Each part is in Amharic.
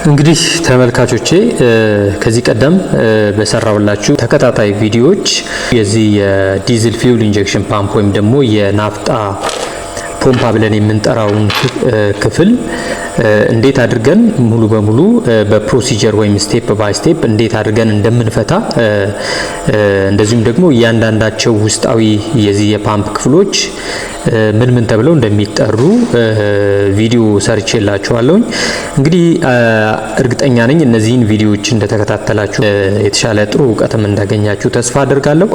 እንግዲህ ተመልካቾቼ ከዚህ ቀደም በሰራውላችሁ ተከታታይ ቪዲዮዎች የዚህ የዲዝል ፊውል ኢንጀክሽን ፓምፕ ወይም ደግሞ የናፍጣ ፖምፓ ብለን የምንጠራውን ክፍል እንዴት አድርገን ሙሉ በሙሉ በፕሮሲጀር ወይም ስቴፕ ባይ ስቴፕ እንዴት አድርገን እንደምንፈታ እንደዚሁም ደግሞ እያንዳንዳቸው ውስጣዊ የዚህ የፓምፕ ክፍሎች ምን ምን ተብለው እንደሚጠሩ ቪዲዮ ሰርቼላችኋለሁ። እንግዲህ እርግጠኛ ነኝ እነዚህን ቪዲዮዎች እንደተከታተላችሁ የተሻለ ጥሩ ዕውቀትም እንዳገኛችሁ ተስፋ አደርጋለሁ።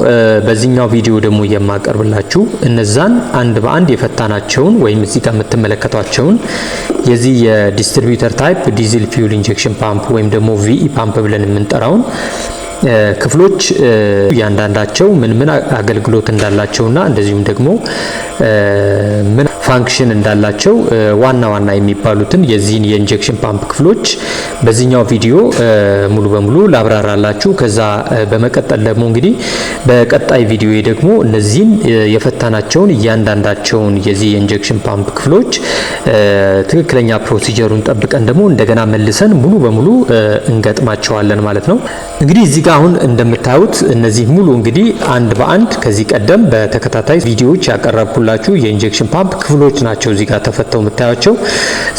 በዚህኛው ቪዲዮ ደግሞ የማቀርብላችሁ እነዛን አንድ በአንድ የፈታናቸውን ወይም እዚህ ጋር የምትመለከቷቸውን የዚህ የዲስትሪቢዩተር ታይፕ ዲዝል ፊውል ኢንጀክሽን ፓምፕ ወይም ደግሞ ቪኢ ፓምፕ ብለን የምንጠራውን ክፍሎች እያንዳንዳቸው ምን ምን አገልግሎት እንዳላቸውና እንደዚሁም ደግሞ ምን ፋንክሽን እንዳላቸው ዋና ዋና የሚባሉትን የዚህን የኢንጀክሽን ፓምፕ ክፍሎች በዚህኛው ቪዲዮ ሙሉ በሙሉ ላብራራላችሁ። ከዛ በመቀጠል ደግሞ እንግዲህ በቀጣይ ቪዲዮ ደግሞ እነዚህን የፈታናቸውን እያንዳንዳቸውን የዚህ የኢንጀክሽን ፓምፕ ክፍሎች ትክክለኛ ፕሮሲጀሩን ጠብቀን ደግሞ እንደገና መልሰን ሙሉ በሙሉ እንገጥማቸዋለን ማለት ነው። እንግዲህ እዚህ ጋር አሁን እንደምታዩት እነዚህ ሙሉ እንግዲህ አንድ በአንድ ከዚህ ቀደም በተከታታይ ቪዲዮዎች ያቀረብኩላችሁ የኢንጀክሽን ፓምፕ ክፍሎች ናቸው እዚህ ጋር ተፈተው የምታዩቸው።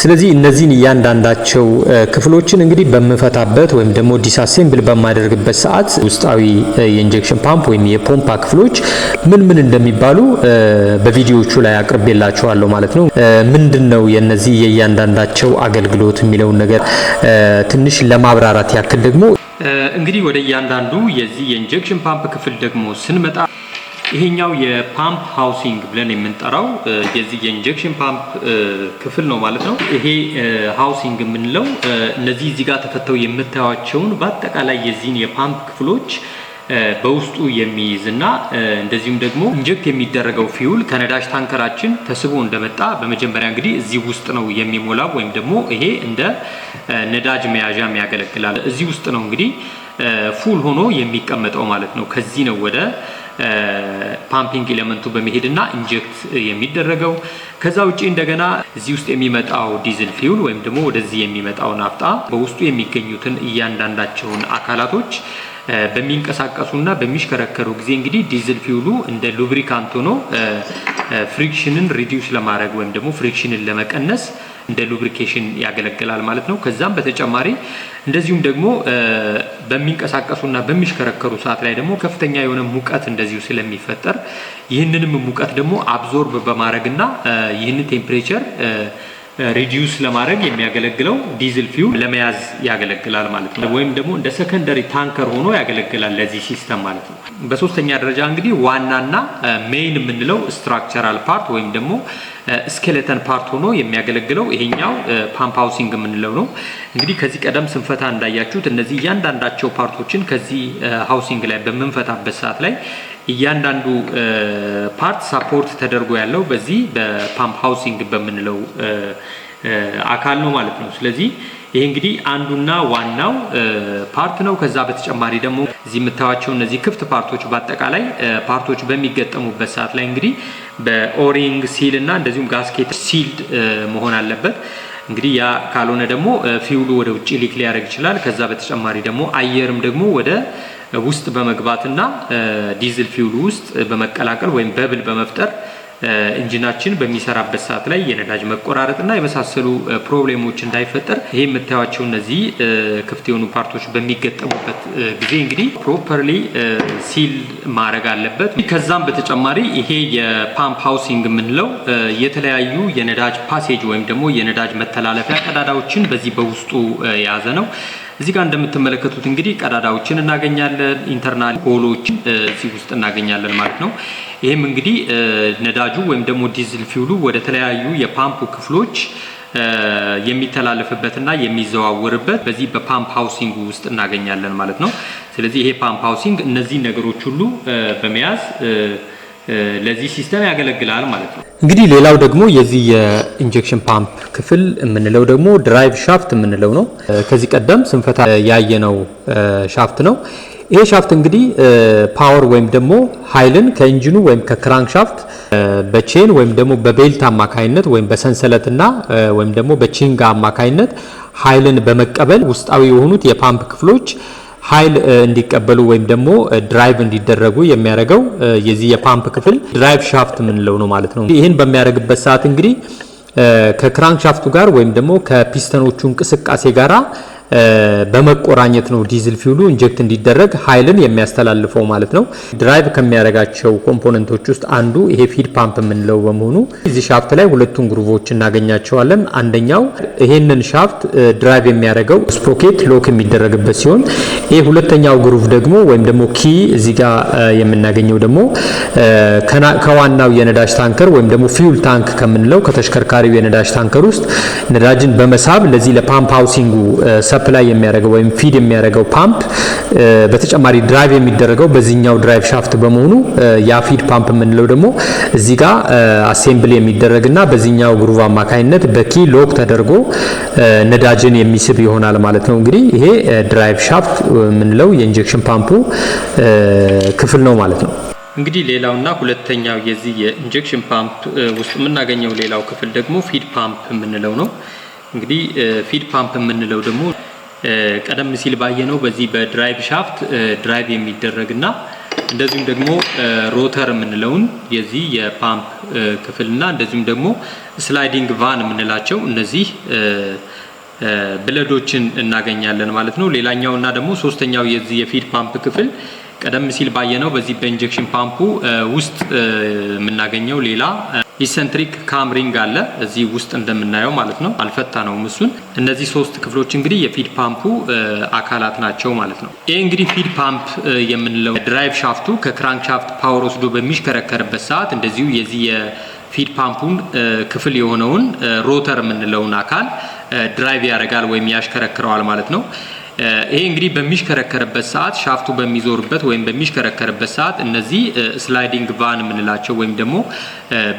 ስለዚህ እነዚህን እያንዳንዳቸው ክፍሎችን እንግዲህ በመፈታበት ወይም ደግሞ ዲስአሴምብል በማደርግበት ሰዓት ውስጣዊ የኢንጀክሽን ፓምፕ ወይም የፖምፓ ክፍሎች ምን ምን እንደሚባሉ በቪዲዮዎቹ ላይ አቅርቤላችኋለሁ ማለት ነው። ምንድነው የነዚህ የእያንዳንዳቸው አገልግሎት የሚለውን ነገር ትንሽ ለማብራራት ያክል ደግሞ እንግዲህ ወደ እያንዳንዱ የዚህ የኢንጀክሽን ፓምፕ ክፍል ደግሞ ስንመጣ ይሄኛው የፓምፕ ሃውሲንግ ብለን የምንጠራው የዚህ የኢንጀክሽን ፓምፕ ክፍል ነው ማለት ነው። ይሄ ሃውሲንግ የምንለው እነዚህ እዚህ ጋር ተፈተው የምታዩቸውን በአጠቃላይ የዚህን የፓምፕ ክፍሎች በውስጡ የሚይዝና እንደዚሁም ደግሞ ኢንጀክት የሚደረገው ፊውል ከነዳጅ ታንከራችን ተስቦ እንደመጣ በመጀመሪያ እንግዲህ እዚህ ውስጥ ነው የሚሞላው ወይም ደግሞ ይሄ እንደ ነዳጅ መያዣም ያገለግላል። እዚህ ውስጥ ነው እንግዲህ ፉል ሆኖ የሚቀመጠው ማለት ነው። ከዚህ ነው ወደ ፓምፒንግ ኤሌመንቱ በመሄድና ኢንጀክት የሚደረገው። ከዛ ውጪ እንደገና እዚህ ውስጥ የሚመጣው ዲዝል ፊውል ወይም ደግሞ ወደዚህ የሚመጣው ናፍጣ በውስጡ የሚገኙትን እያንዳንዳቸውን አካላቶች በሚንቀሳቀሱና በሚሽከረከሩ ጊዜ እንግዲህ ዲዝል ፊውሉ እንደ ሉብሪካንት ሆኖ ፍሪክሽንን ሪዲዩስ ለማድረግ ወይም ደግሞ ፍሪክሽንን ለመቀነስ እንደ ሉብሪኬሽን ያገለግላል ማለት ነው። ከዛም በተጨማሪ እንደዚሁም ደግሞ በሚንቀሳቀሱና በሚሽከረከሩ ሰዓት ላይ ደግሞ ከፍተኛ የሆነ ሙቀት እንደዚሁ ስለሚፈጠር ይህንንም ሙቀት ደግሞ አብዞርብ በማድረግና ይህንን ቴምፕሬቸር ሪዲዩስ ለማድረግ የሚያገለግለው ዲዝል ፊውል ለመያዝ ያገለግላል ማለት ነው። ወይም ደግሞ እንደ ሰከንደሪ ታንከር ሆኖ ያገለግላል ለዚህ ሲስተም ማለት ነው። በሶስተኛ ደረጃ እንግዲህ ዋናና ሜይን የምንለው ስትራክቸራል ፓርት ወይም ደግሞ ስኬሌተን ፓርት ሆኖ የሚያገለግለው ይሄኛው ፓምፕ ሃውሲንግ የምንለው ነው። እንግዲህ ከዚህ ቀደም ስንፈታ እንዳያችሁት እነዚህ እያንዳንዳቸው ፓርቶችን ከዚህ ሃውሲንግ ላይ በምንፈታበት ሰዓት ላይ እያንዳንዱ ፓርት ሳፖርት ተደርጎ ያለው በዚህ በፓምፕ ሃውሲንግ በምንለው አካል ነው ማለት ነው። ስለዚህ ይሄ እንግዲህ አንዱና ዋናው ፓርት ነው። ከዛ በተጨማሪ ደግሞ እዚህ የምታዩቸው እነዚህ ክፍት ፓርቶች በአጠቃላይ ፓርቶች በሚገጠሙበት ሰዓት ላይ እንግዲህ በኦሪንግ ሲል እና እንደዚሁም ጋስኬት ሲልድ መሆን አለበት። እንግዲህ ያ ካልሆነ ደግሞ ፊውሉ ወደ ውጪ ሊክ ሊያደርግ ይችላል። ከዛ በተጨማሪ ደግሞ አየርም ደግሞ ወደ ውስጥ በመግባትና ዲዝል ፊውል ውስጥ በመቀላቀል ወይም በብል በመፍጠር ኢንጂናችን በሚሰራበት ሰዓት ላይ የነዳጅ መቆራረጥና የመሳሰሉ ፕሮብሌሞች እንዳይፈጠር ይሄ የምታዩቸው እነዚህ ክፍት የሆኑ ፓርቶች በሚገጠሙበት ጊዜ እንግዲህ ፕሮፐርሊ ሲል ማድረግ አለበት። ከዛም በተጨማሪ ይሄ የፓምፕ ሃውሲንግ የምንለው የተለያዩ የነዳጅ ፓሴጅ ወይም ደግሞ የነዳጅ መተላለፊያ ቀዳዳዎችን በዚህ በውስጡ የያዘ ነው። እዚህ ጋር እንደምትመለከቱት እንግዲህ ቀዳዳዎችን እናገኛለን፣ ኢንተርናል ሆሎችን እዚህ ውስጥ እናገኛለን ማለት ነው። ይሄም እንግዲህ ነዳጁ ወይም ደግሞ ዲዝል ፊውሉ ወደ ተለያዩ የፓምፑ ክፍሎች የሚተላለፍበትና የሚዘዋወርበት በዚህ በፓምፕ ሃውሲንግ ውስጥ እናገኛለን ማለት ነው። ስለዚህ ይሄ ፓምፕ ሃውሲንግ እነዚህ ነገሮች ሁሉ በመያዝ ለዚህ ሲስተም ያገለግላል ማለት ነው። እንግዲህ ሌላው ደግሞ የዚህ የኢንጀክሽን ፓምፕ ክፍል የምንለው ደግሞ ድራይቭ ሻፍት የምንለው ነው። ከዚህ ቀደም ስንፈታ ያየነው ሻፍት ነው። ይሄ ሻፍት እንግዲህ ፓወር ወይም ደግሞ ኃይልን ከኢንጂኑ ወይም ከክራንክ ሻፍት በቼን ወይም ደግሞ በቤልት አማካይነት ወይም በሰንሰለትና ወይም ደግሞ በቺንጋ አማካይነት ኃይልን በመቀበል ውስጣዊ የሆኑት የፓምፕ ክፍሎች ኃይል እንዲቀበሉ ወይም ደግሞ ድራይቭ እንዲደረጉ የሚያደርገው የዚህ የፓምፕ ክፍል ድራይቭ ሻፍት ምንለው ነው ማለት ነው። ይሄን በሚያደርግበት ሰዓት እንግዲህ ከክራንክ ሻፍቱ ጋር ወይም ደግሞ ከፒስተኖቹ እንቅስቃሴ ጋራ በመቆራኘት ነው ዲዝል ፊውሉ ኢንጀክት እንዲደረግ ኃይልን የሚያስተላልፈው ማለት ነው። ድራይቭ ከሚያደርጋቸው ኮምፖነንቶች ውስጥ አንዱ ይሄ ፊድ ፓምፕ የምንለው በመሆኑ እዚህ ሻፍት ላይ ሁለቱን ግሩቮች እናገኛቸዋለን። አንደኛው ይሄንን ሻፍት ድራይቭ የሚያደርገው ስፕሮኬት ሎክ የሚደረግበት ሲሆን ይሄ ሁለተኛው ግሩቭ ደግሞ ወይም ደግሞ ኪ እዚህ ጋር የምናገኘው ደግሞ ከዋናው የነዳጅ ታንከር ወይም ደግሞ ፊውል ታንክ ከምንለው ከተሽከርካሪው የነዳጅ ታንከር ውስጥ ነዳጅን በመሳብ ለዚህ ለፓምፕ ሃውሲንጉ ሰፕላይ የሚያደርገው ወይም ፊድ የሚያደርገው ፓምፕ በተጨማሪ ድራይቭ የሚደረገው በዚህኛው ድራይቭ ሻፍት በመሆኑ ያ ፊድ ፓምፕ የምንለው ደግሞ እዚህ ጋር አሴምብል የሚደረግና በዚህኛው ግሩቭ አማካይነት በኪ ሎክ ተደርጎ ነዳጅን የሚስብ ይሆናል ማለት ነው። እንግዲህ ይሄ ድራይቭ ሻፍት የምንለው የኢንጀክሽን ፓምፑ ክፍል ነው ማለት ነው። እንግዲህ ሌላውና ሁለተኛው የዚህ የኢንጀክሽን ፓምፕ ውስጥ የምናገኘው ሌላው ክፍል ደግሞ ፊድ ፓምፕ የምንለው ነው። እንግዲህ ፊድ ፓምፕ የምንለው ደግሞ ቀደም ሲል ባየነው በዚህ በድራይቭ ሻፍት ድራይቭ የሚደረግና እንደዚሁም ደግሞ ሮተር የምንለውን የዚህ የፓምፕ ክፍልና እንደዚሁም ደግሞ ስላይዲንግ ቫን የምንላቸው እነዚህ ብለዶችን እናገኛለን ማለት ነው። ሌላኛውና ደግሞ ሶስተኛው የዚህ የፊድ ፓምፕ ክፍል ቀደም ሲል ባየነው በዚህ በኢንጀክሽን ፓምፑ ውስጥ የምናገኘው ሌላ ኢሰንትሪክ ካምሪንግ አለ እዚህ ውስጥ እንደምናየው ማለት ነው። አልፈታ ነው እሱን። እነዚህ ሶስት ክፍሎች እንግዲህ የፊድ ፓምፑ አካላት ናቸው ማለት ነው። ይሄ እንግዲህ ፊድ ፓምፕ የምንለው ድራይቭ ሻፍቱ ከክራንክ ሻፍት ፓወር ወስዶ በሚሽከረከርበት ሰዓት እንደዚሁ የዚህ የፊድ ፓምፑን ክፍል የሆነውን ሮተር የምንለውን አካል ድራይቭ ያደርጋል ወይም ያሽከረክረዋል ማለት ነው። ይሄ እንግዲህ በሚሽከረከርበት ሰዓት ሻፍቱ በሚዞርበት ወይም በሚሽከረከርበት ሰዓት እነዚህ ስላይዲንግ ቫን የምንላቸው ወይም ደግሞ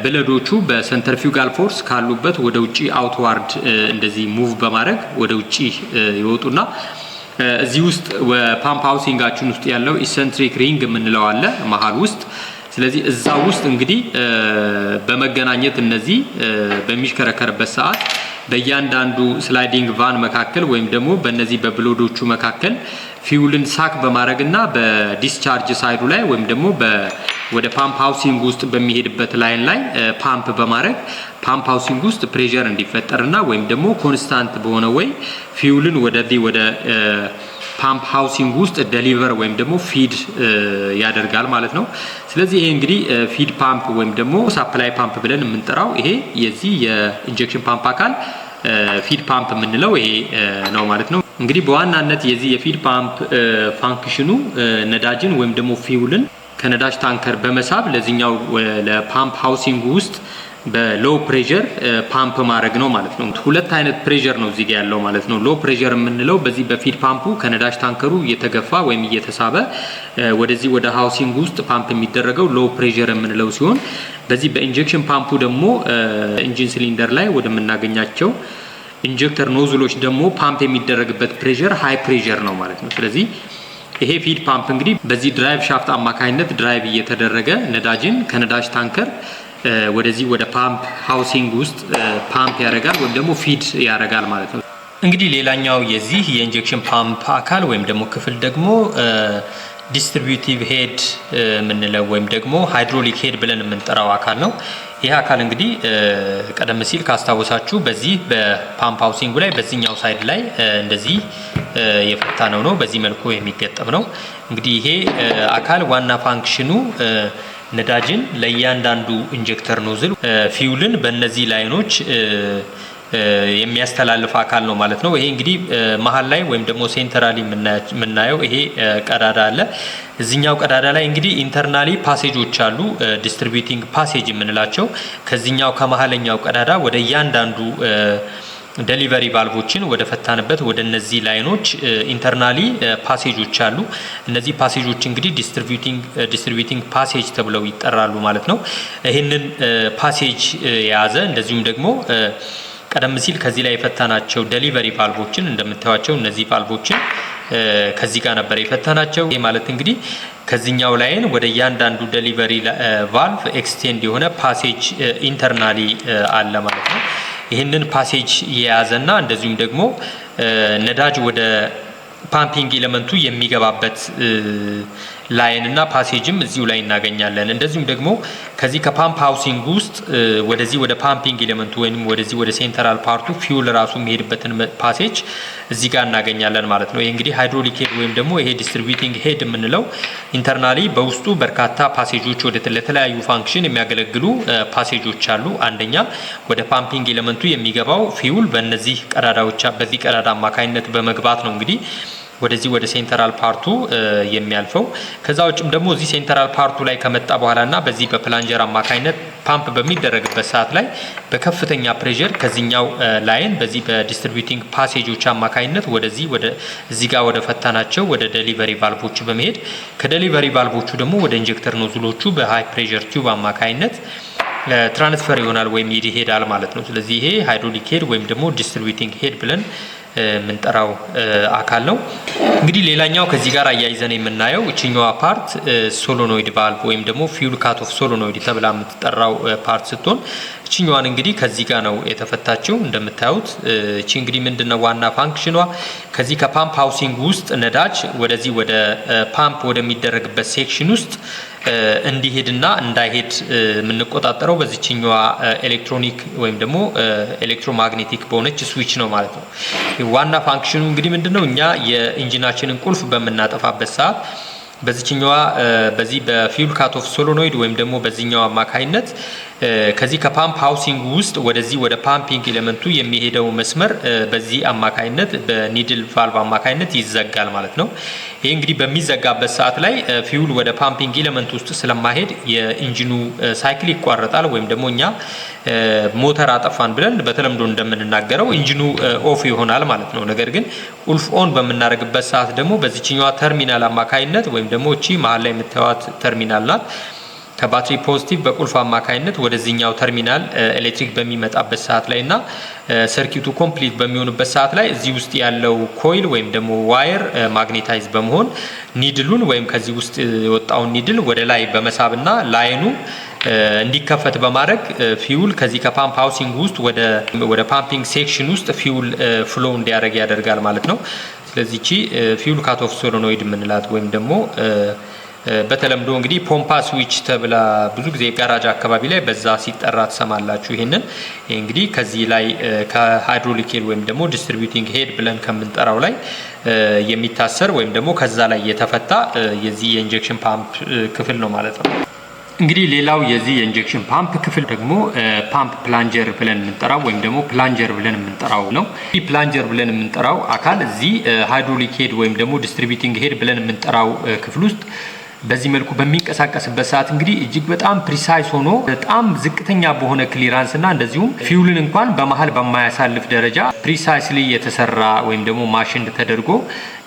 ብለዶቹ በሰንተርፊውጋል ፎርስ ካሉበት ወደ ውጪ አውትዋርድ እንደዚህ ሙቭ በማድረግ ወደ ውጪ ይወጡና እዚህ ውስጥ ፓምፕ ሃውሲንጋችን ውስጥ ያለው ኢሰንትሪክ ሪንግ የምንለው አለ መሃል ውስጥ። ስለዚህ እዛ ውስጥ እንግዲህ በመገናኘት እነዚህ በሚሽከረከርበት ሰዓት በእያንዳንዱ ስላይዲንግ ቫን መካከል ወይም ደግሞ በእነዚህ በብሎዶቹ መካከል ፊውልን ሳክ በማድረግና በዲስቻርጅ ሳይዱ ላይ ወይም ደግሞ ወደ ፓምፕ ሃውሲንግ ውስጥ በሚሄድበት ላይን ላይ ፓምፕ በማድረግ ፓምፕ ሃውሲንግ ውስጥ ፕሬሸር እንዲፈጠርና ወይም ደግሞ ኮንስታንት በሆነ ወይ ፊውልን ወደ ፓምፕ ሃውሲንግ ውስጥ ዴሊቨር ወይም ደግሞ ፊድ ያደርጋል ማለት ነው። ስለዚህ ይሄ እንግዲህ ፊድ ፓምፕ ወይም ደግሞ ሳፕላይ ፓምፕ ብለን የምንጠራው ይሄ የዚህ የኢንጀክሽን ፓምፕ አካል ፊድ ፓምፕ የምንለው ይሄ ነው ማለት ነው። እንግዲህ በዋናነት የዚህ የፊድ ፓምፕ ፋንክሽኑ ነዳጅን ወይም ደግሞ ፊውልን ከነዳጅ ታንከር በመሳብ ለዚህኛው ለፓምፕ ሃውሲንግ ውስጥ በሎ ፕሬሸር ፓምፕ ማድረግ ነው ማለት ነው። ሁለት አይነት ፕሬሸር ነው እዚህ ጋር ያለው ማለት ነው። ሎ ፕሬሸር የምንለው በዚህ በፊድ ፓምፑ ከነዳጅ ታንከሩ እየተገፋ ወይም እየተሳበ ወደዚህ ወደ ሃውሲንግ ውስጥ ፓምፕ የሚደረገው ሎ ፕሬሸር የምንለው ሲሆን በዚህ በኢንጀክሽን ፓምፑ ደግሞ ኢንጂን ሲሊንደር ላይ ወደምናገኛቸው ኢንጀክተር ኖዝሎች ደግሞ ፓምፕ የሚደረግበት ፕሬሸር ሃይ ፕሬሸር ነው ማለት ነው። ስለዚህ ይሄ ፊድ ፓምፕ እንግዲህ በዚህ ድራይቭ ሻፍት አማካኝነት ድራይቭ እየተደረገ ነዳጅን ከነዳጅ ታንከር ወደዚህ ወደ ፓምፕ ሃውሲንግ ውስጥ ፓምፕ ያደርጋል ወይም ደግሞ ፊድ ያደርጋል ማለት ነው። እንግዲህ ሌላኛው የዚህ የኢንጀክሽን ፓምፕ አካል ወይም ደግሞ ክፍል ደግሞ ዲስትሪቢዩቲቭ ሄድ የምንለው ወይም ደግሞ ሃይድሮሊክ ሄድ ብለን የምንጠራው አካል ነው። ይህ አካል እንግዲህ ቀደም ሲል ካስታወሳችሁ በዚህ በፓምፕ ሃውሲንጉ ላይ በዚህኛው ሳይድ ላይ እንደዚህ የፈታነው ነው። በዚህ መልኩ የሚገጠም ነው። እንግዲህ ይሄ አካል ዋና ፋንክሽኑ ነዳጅን ለእያንዳንዱ ኢንጀክተር ኖዝል ፊውልን በእነዚህ ላይኖች የሚያስተላልፍ አካል ነው ማለት ነው። ይሄ እንግዲህ መሀል ላይ ወይም ደግሞ ሴንተራሊ የምናየው ይሄ ቀዳዳ አለ። እዚህኛው ቀዳዳ ላይ እንግዲህ ኢንተርናሊ ፓሴጆች አሉ፣ ዲስትሪቢዩቲንግ ፓሴጅ የምንላቸው ከዚህኛው ከመሀለኛው ቀዳዳ ወደ እያንዳንዱ ዴሊቨሪ ቫልቮችን ወደ ፈታንበት ወደ እነዚህ ላይኖች ኢንተርናሊ ፓሴጆች አሉ። እነዚህ ፓሴጆች እንግዲህ ዲስትሪቢዩቲንግ ፓሴጅ ተብለው ይጠራሉ ማለት ነው። ይህንን ፓሴጅ የያዘ እንደዚሁም ደግሞ ቀደም ሲል ከዚህ ላይ የፈታናቸው ዴሊቨሪ ቫልቮችን እንደምታዩቸው እነዚህ ቫልቮችን ከዚህ ጋር ነበር የፈተናቸው። ይሄ ማለት እንግዲህ ከዚህኛው ላይን ወደ ያንዳንዱ ዴሊቨሪ ቫልቭ ኤክስቴንድ የሆነ ፓሴጅ ኢንተርናሊ አለ ማለት ነው። ይህንን ፓሴጅ የያዘና እንደዚሁም ደግሞ ነዳጅ ወደ ፓምፒንግ ኤሌመንቱ የሚገባበት ላይን እና ፓሴጅም እዚሁ ላይ እናገኛለን። እንደዚሁም ደግሞ ከዚህ ከፓምፕ ሃውሲንግ ውስጥ ወደዚህ ወደ ፓምፒንግ ኤሌመንቱ ወይም ወደዚህ ወደ ሴንትራል ፓርቱ ፊውል ራሱ የሚሄድበትን ፓሴጅ እዚህ ጋር እናገኛለን ማለት ነው። ይሄ እንግዲህ ሃይድሮሊክ ሄድ ወይም ደግሞ ይሄ ዲስትሪቢዩቲንግ ሄድ የምንለው ኢንተርናሊ በውስጡ በርካታ ፓሴጆች ወደ ለተለያዩ ፋንክሽን የሚያገለግሉ ፓሴጆች አሉ። አንደኛ ወደ ፓምፒንግ ኤሌመንቱ የሚገባው ፊውል በእነዚህ ቀዳዳዎች በዚህ ቀዳዳ አማካኝነት በመግባት ነው እንግዲህ ወደዚህ ወደ ሴንትራል ፓርቱ የሚያልፈው። ከዛ ውጭም ደግሞ እዚህ ሴንትራል ፓርቱ ላይ ከመጣ በኋላና በዚህ በፕላንጀር አማካኝነት ፓምፕ በሚደረግበት ሰዓት ላይ በከፍተኛ ፕሬሸር ከዚህኛው ላይን በዚህ በዲስትሪቢዩቲንግ ፓሴጆች አማካኝነት ወደዚህ ወደ እዚህ ጋር ወደ ፈታናቸው ወደ ዴሊቨሪ ቫልቮቹ በመሄድ ከዴሊቨሪ ቫልቮቹ ደግሞ ወደ ኢንጀክተር ኖዝሎቹ በሃይ ፕሬሸር ቲዩብ አማካኝነት ትራንስፈር ይሆናል ወይም ይሄዳል ማለት ነው። ስለዚህ ይሄ ሃይድሮሊክ ሄድ ወይም ደግሞ ዲስትሪቢዩቲንግ ሄድ ብለን ምንጠራው አካል ነው። እንግዲህ ሌላኛው ከዚህ ጋር አያይዘን የምናየው እቺኛዋ ፓርት ሶሎኖይድ ቫልቭ ወይም ደግሞ ፊውል ካት ኦፍ ሶሎኖይድ ተብላ የምትጠራው ፓርት ስትሆን እቺኛዋን እንግዲህ ከዚህ ጋር ነው የተፈታችው። እንደምታዩት እቺ እንግዲህ ምንድነው ዋና ፋንክሽኗ ከዚህ ከፓምፕ ሃውሲንግ ውስጥ ነዳጅ ወደዚህ ወደ ፓምፕ ወደሚደረግበት ሴክሽን ውስጥ እንዲሄድና እንዳይሄድ የምንቆጣጠረው በዚህኛዋ ኤሌክትሮኒክ ወይም ደግሞ ኤሌክትሮማግኔቲክ በሆነች ስዊች ነው ማለት ነው። ዋና ፋንክሽኑ እንግዲህ ምንድነው እኛ የኢንጂናችንን ቁልፍ በምናጠፋበት ሰዓት በዚህኛዋ በዚህ በፊውል ካት ኦፍ ሶሎኖይድ ወይም ደግሞ በዚህኛው አማካይነት ከዚህ ከፓምፕ ሃውሲንግ ውስጥ ወደዚህ ወደ ፓምፒንግ ኤሌመንቱ የሚሄደው መስመር በዚህ አማካይነት በኒድል ቫልቭ አማካይነት ይዘጋል ማለት ነው። ይሄ እንግዲህ በሚዘጋበት ሰዓት ላይ ፊውል ወደ ፓምፒንግ ኤሌመንት ውስጥ ስለማይሄድ የኢንጂኑ ሳይክል ይቋረጣል ወይም ደግሞ እኛ ሞተር አጠፋን ብለን በተለምዶ እንደምንናገረው ኢንጂኑ ኦፍ ይሆናል ማለት ነው። ነገር ግን ቁልፍ ኦን በምናደርግበት ሰዓት ደግሞ በዚህኛዋ ተርሚናል አማካይነት ወይም ደግሞ እቺ መሀል ላይ የምታዩት ተርሚናል ናት ከባትሪ ፖዚቲቭ በቁልፍ አማካይነት ወደዚህኛው ተርሚናል ኤሌክትሪክ በሚመጣበት ሰዓት ላይ እና ሰርኪቱ ኮምፕሊት በሚሆንበት ሰዓት ላይ እዚህ ውስጥ ያለው ኮይል ወይም ደግሞ ዋየር ማግኔታይዝ በመሆን ኒድሉን ወይም ከዚህ ውስጥ የወጣውን ኒድል ወደ ላይ በመሳብና ላይኑ እንዲከፈት በማድረግ ፊውል ከዚህ ከፓምፕ ሃውሲንግ ውስጥ ወደ ፓምፒንግ ሴክሽን ውስጥ ፊውል ፍሎ እንዲያደርግ ያደርጋል ማለት ነው። ስለዚህ እቺ ፊውል ካት ኦፍ ሶሎኖይድ የምንላት ወይም ደግሞ በተለምዶ እንግዲህ ፖምፓ ስዊች ተብላ ብዙ ጊዜ ጋራጅ አካባቢ ላይ በዛ ሲጠራ ትሰማላችሁ። ይሄንን እንግዲህ ከዚህ ላይ ከሃይድሮሊክ ሄድ ወይም ደግሞ ዲስትሪቢዩቲንግ ሄድ ብለን ከምንጠራው ላይ የሚታሰር ወይም ደግሞ ከዛ ላይ የተፈታ የዚህ የኢንጀክሽን ፓምፕ ክፍል ነው ማለት ነው። እንግዲህ ሌላው የዚህ የኢንጀክሽን ፓምፕ ክፍል ደግሞ ፓምፕ ፕላንጀር ብለን የምንጠራው ወይም ደግሞ ፕላንጀር ብለን የምንጠራው ነው። ይህ ፕላንጀር ብለን የምንጠራው አካል እዚህ ሃይድሮሊክ ሄድ ወይም ደግሞ ዲስትሪቢዩቲንግ ሄድ ብለን የምንጠራው ክፍል ውስጥ በዚህ መልኩ በሚንቀሳቀስበት ሰዓት እንግዲህ እጅግ በጣም ፕሪሳይስ ሆኖ በጣም ዝቅተኛ በሆነ ክሊራንስ እና እንደዚሁም ፊውልን እንኳን በመሃል በማያሳልፍ ደረጃ ፕሪሳይስሊ የተሰራ ወይም ደግሞ ማሽን ተደርጎ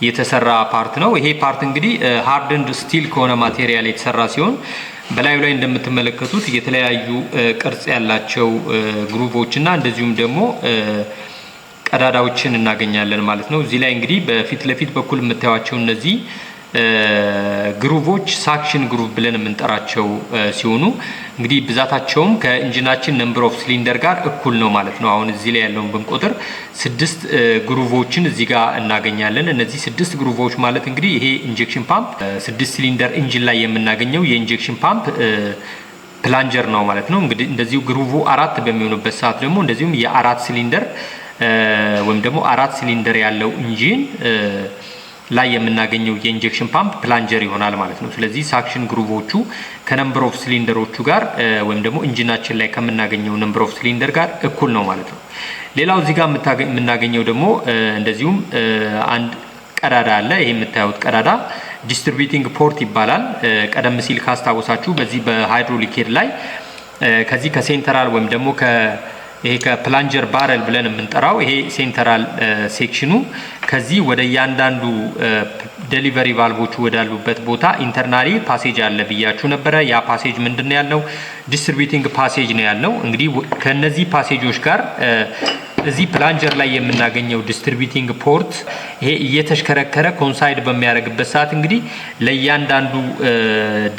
የተሰራ ፓርት ነው። ይሄ ፓርት እንግዲህ ሃርድንድ ስቲል ከሆነ ማቴሪያል የተሰራ ሲሆን በላዩ ላይ እንደምትመለከቱት የተለያዩ ቅርጽ ያላቸው ግሩቮች እና እንደዚሁም ደግሞ ቀዳዳዎችን እናገኛለን ማለት ነው። እዚህ ላይ እንግዲህ በፊት ለፊት በኩል የምታዩቸው እነዚህ ግሩቮች ሳክሽን ግሩቭ ብለን የምንጠራቸው ሲሆኑ እንግዲህ ብዛታቸውም ከኢንጂናችን ነምበር ኦፍ ሲሊንደር ጋር እኩል ነው ማለት ነው። አሁን እዚህ ላይ ያለውን ብንቆጥር 6 ግሩቮችን እዚህ ጋር እናገኛለን። እነዚህ 6 ግሩቮች ማለት እንግዲህ ይሄ ኢንጀክሽን ፓምፕ 6 ሲሊንደር ኢንጂን ላይ የምናገኘው የኢንጀክሽን ፓምፕ ፕላንጀር ነው ማለት ነው። እንግዲህ እንደዚሁ ግሩቭ 4 በሚሆንበት ሰዓት ደግሞ እንደዚሁም የ4 ሲሊንደር ወይም ደግሞ 4 ሲሊንደር ያለው ኢንጂን ላይ የምናገኘው የኢንጀክሽን ፓምፕ ፕላንጀር ይሆናል ማለት ነው። ስለዚህ ሳክሽን ግሩቮቹ ከነምበር ኦፍ ሲሊንደሮቹ ጋር ወይም ደግሞ ኢንጂናችን ላይ ከምናገኘው ነምበር ኦፍ ሲሊንደር ጋር እኩል ነው ማለት ነው። ሌላው እዚህ ጋር የምናገኘው ደግሞ እንደዚሁም አንድ ቀዳዳ አለ። ይሄ የምታዩት ቀዳዳ ዲስትሪቢዩቲንግ ፖርት ይባላል። ቀደም ሲል ካስታወሳችሁ በዚህ በሃይድሮሊክ ሄድ ላይ ከዚህ ከሴንትራል ወይም ደግሞ ይሄ ከፕላንጀር ባረል ብለን የምንጠራው ይሄ ሴንትራል ሴክሽኑ ከዚህ ወደ ያንዳንዱ ዴሊቨሪ ቫልቮቹ ወዳሉበት ቦታ ኢንተርናሊ ፓሴጅ አለ ብያችሁ ነበረ። ያ ፓሴጅ ምንድነው ያለው? ዲስትሪቢዩቲንግ ፓሴጅ ነው ያለው። እንግዲህ ከነዚህ ፓሴጆች ጋር እዚህ ፕላንጀር ላይ የምናገኘው ዲስትሪቢዩቲንግ ፖርት ይሄ እየተሽከረከረ ኮንሳይድ በሚያደርግበት ሰዓት እንግዲህ ለእያንዳንዱ